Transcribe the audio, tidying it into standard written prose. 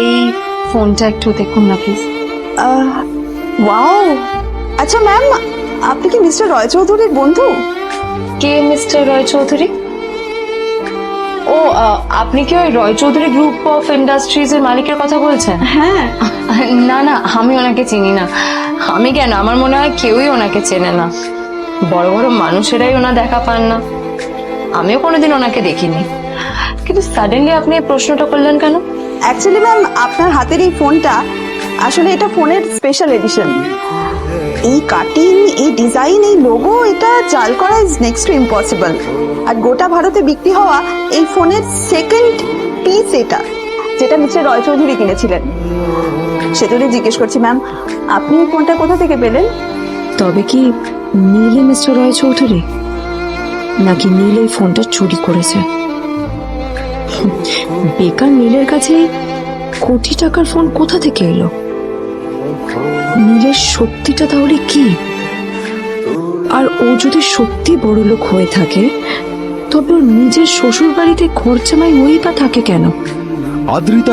এই ফোনটা একটু দেখুন না প্লিজ। ওয়াও, আচ্ছা ম্যাম, আপনি কি মিস্টার রয় চৌধুরীর বন্ধু? কে মিস্টার রয় চৌধুরী? ও আপনি কি ওই রয় চৌধুরী গ্রুপ অফ ইন্ডাস্ট্রিজ এর মালিকের কথা বলছেন? হ্যাঁ। না না, আমি ওনাকে চিনি না। আমি কেন, আমার মনে হয় কেউই ওনাকে চেনে না। বড় বড় মানুষেরাই ওনা দেখা পান না। আমিও কোনোদিন ওনাকে দেখিনি, কিন্তু সাডেনলি আপনি এই প্রশ্নটা করলেন কেন? অ্যাকচুয়ালি ম্যাম, আপনার হাতের এই ফোনটা আসলে এটা ফোনের স্পেশাল এডিশন। এই কাটিং, এই ডিজাইন, এই লোগো, এটা চাল করা ইজ নেক্সট টু ইম্পসিবল। আর গোটা ভারতে বিক্রি হওয়া এই ফোনের সেকেন্ড পিস এটা, যেটা মিস্টার রয় চৌধুরী কিনেছিলেন। সেজন্য জিজ্ঞেস করছি ম্যাম, আপনি এই ফোনটা কোথা থেকে পেলেন? তবে কি নীলই মিস্টার রয় চৌধুরী, নাকি নীল এই ফোনটা চুরি করেছে? বেকার নীলের কাছে কোটি টাকার ফোন কোথা থেকে এলো? নীলের সত্যিটা তাহলে কি? আর ও যদি সত্যি বড়লোক হয়ে থাকে, তবে ওর নিজের শ্বশুর বাড়িতে খরচামাই হয়েই বা থাকে কেন? আদ্রিতা